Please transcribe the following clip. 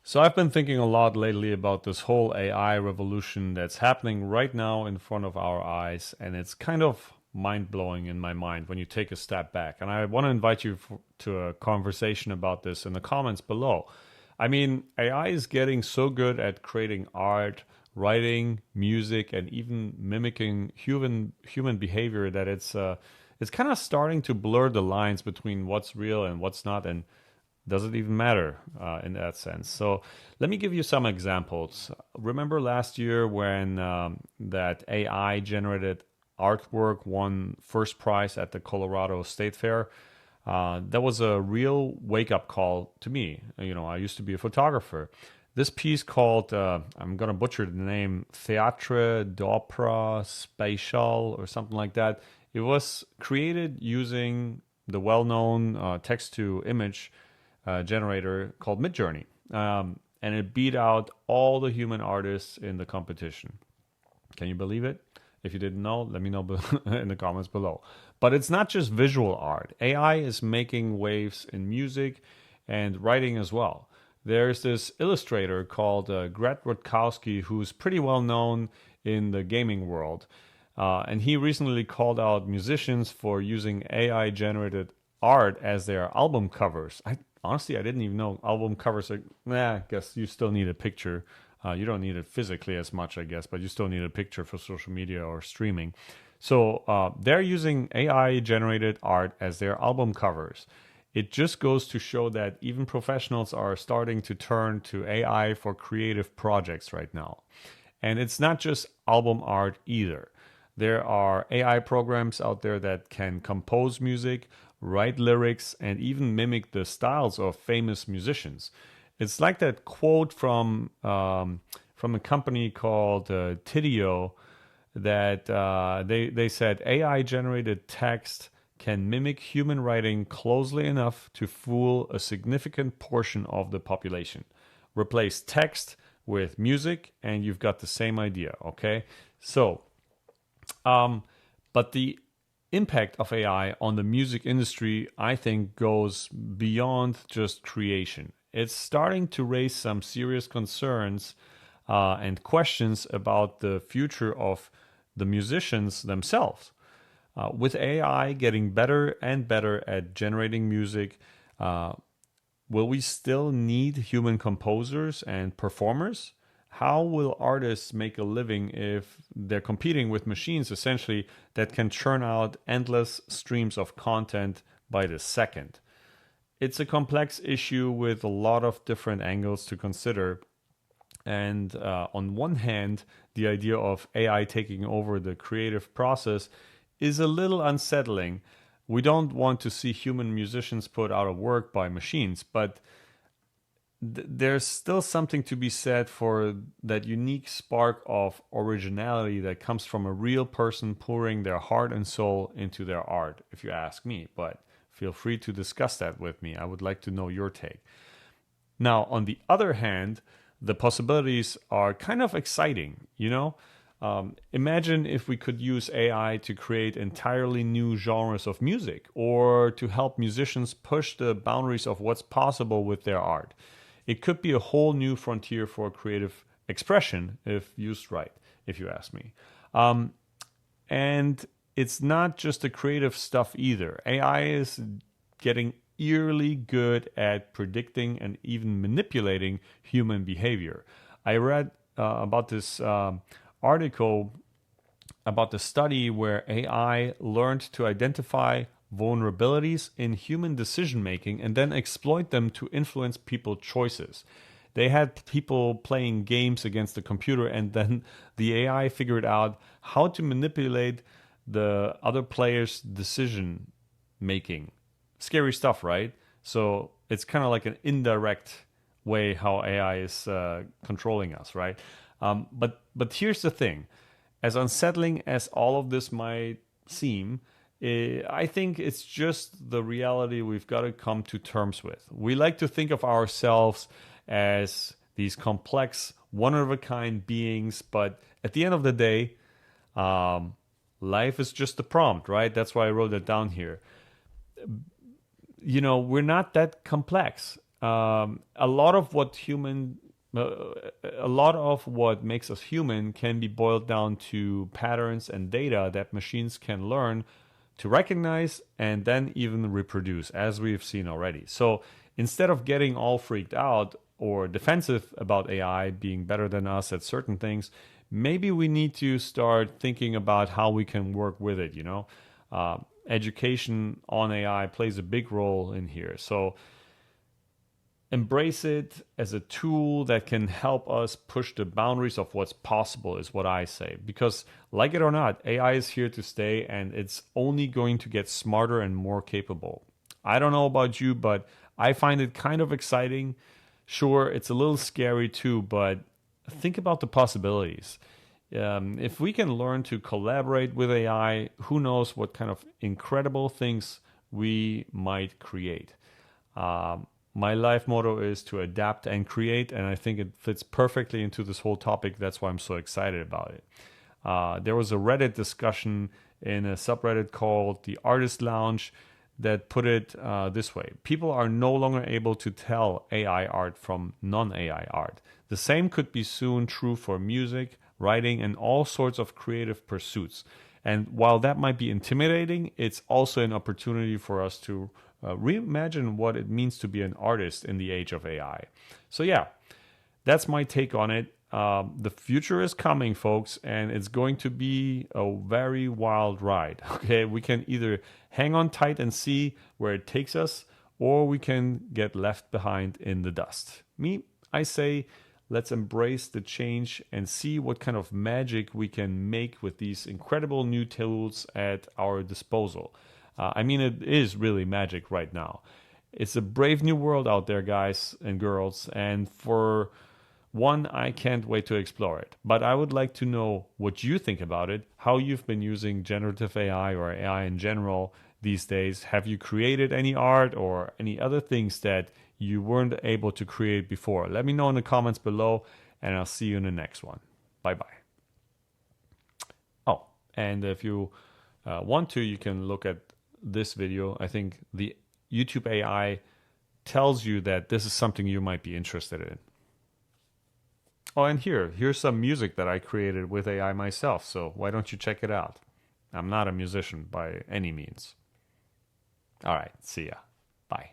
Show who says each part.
Speaker 1: So I've been thinking a lot lately about this whole AI revolution that's happening right now in front of our eyes, and it's kind of mind-blowing in my mind when you take a step back. And I want to invite you to a conversation about this in the comments below. I mean, AI is getting so good at creating art, writing, music, and even mimicking human behavior that it's kind of starting to blur the lines between what's real and what's not, and does it even matter in that sense? So let me give you some examples. Remember last year when that AI generated artwork won first prize at the Colorado State Fair? That was a real wake up call to me. You know, I used to be a photographer. This piece called, I'm going to butcher the name, Théâtre d'Opera Spatial or something like that. It was created using the well known text to image generator called Midjourney. And it beat out all the human artists in the competition. Can you believe it? If you didn't know, let me know in the comments below. But it's not just visual art. AI is making waves in music and writing as well. There's this illustrator called Rutkowski who's pretty well known in the gaming world. And he recently called out musicians for using AI generated art as their album covers. Honestly, I didn't even know album covers are, I guess you still need a picture. You don't need it physically as much, I guess, but you still need a picture for social media or streaming. So they're using AI-generated art as their album covers. It just goes to show that even professionals are starting to turn to AI for creative projects right now. And it's not just album art either. There are AI programs out there that can compose music, write lyrics, and even mimic the styles of famous musicians. It's like that quote from a company called Tidio that they said AI generated text can mimic human writing closely enough to fool a significant portion of the population. Replace text with music, and you've got the same idea. Okay, so but the impact of AI on the music industry, I think, goes beyond just creation. It's starting to raise some serious concerns and questions about the future of the musicians themselves. With AI getting better and better at generating music, will we still need human composers and performers? How will artists make a living if they're competing with machines essentially that can churn out endless streams of content by the second? It's a complex issue with a lot of different angles to consider. And on one hand, the idea of AI taking over the creative process is a little unsettling. We don't want to see human musicians put out of work by machines, but there's still something to be said for that unique spark of originality that comes from a real person pouring their heart and soul into their art, if you ask me. But feel free to discuss that with me. I would like to know your take. Now, on the other hand, the possibilities are kind of exciting, you know? Imagine if we could use AI to create entirely new genres of music or to help musicians push the boundaries of what's possible with their art. It could be a whole new frontier for creative expression if used right, if you ask me. And it's not just the creative stuff either. AI is getting eerily good at predicting and even manipulating human behavior. I read about this article about the study where AI learned to identify vulnerabilities in human decision making and then exploit them to influence people's choices. They had people playing games against the computer, and then the AI figured out how to manipulate the other player's decision making. Scary stuff, right? So it's kind of like an indirect way how AI is controlling us, right? But here's the thing. As unsettling as all of this might seem, I think it's just the reality we've got to come to terms with. We like to think of ourselves as these complex, one-of-a-kind beings, but at the end of the day, life is just a prompt, right? That's why I wrote it down here. You know, we're not that complex. a lot of what a lot of what makes us human can be boiled down to patterns and data that machines can learn to recognize and then even reproduce, as we've seen already. So instead of getting all freaked out or defensive about AI being better than us at certain things, maybe we need to start thinking about how we can work with it. Education on AI plays a big role in here. So embrace it as a tool that can help us push the boundaries of what's possible, is what I say. Because, like it or not, AI is here to stay and it's only going to get smarter and more capable. I don't know about you, but I find it kind of exciting. Sure, it's a little scary too, but think about the possibilities. If we can learn to collaborate with AI, who knows what kind of incredible things we might create. My life motto is to adapt and create, and I think it fits perfectly into this whole topic. That's why I'm so excited about it. There was a Reddit discussion in a subreddit called the Artist Lounge that put it this way. People are no longer able to tell AI art from non-AI art. The same could be soon true for music, writing, and all sorts of creative pursuits. And while that might be intimidating, it's also an opportunity for us to reimagine what it means to be an artist in the age of AI. So yeah, that's my take on it. The future is coming, folks, and it's going to be a very wild ride. Okay, we can either hang on tight and see where it takes us, or we can get left behind in the dust. I say, let's embrace the change and see what kind of magic we can make with these incredible new tools at our disposal. It is really magic right now. It's a brave new world out there, guys and girls, and for one, I can't wait to explore it. But I would like to know what you think about it, how you've been using generative AI or AI in general these days. Have you created any art or any other things that you weren't able to create before? Let me know in the comments below, and I'll see you in the next one. Bye-bye. Oh, and if you want to, you can look at this video. I think the YouTube AI tells you that this is something you might be interested in. Oh, and here's some music that I created with AI myself, so why don't you check it out? I'm not a musician by any means. All right, see ya. Bye.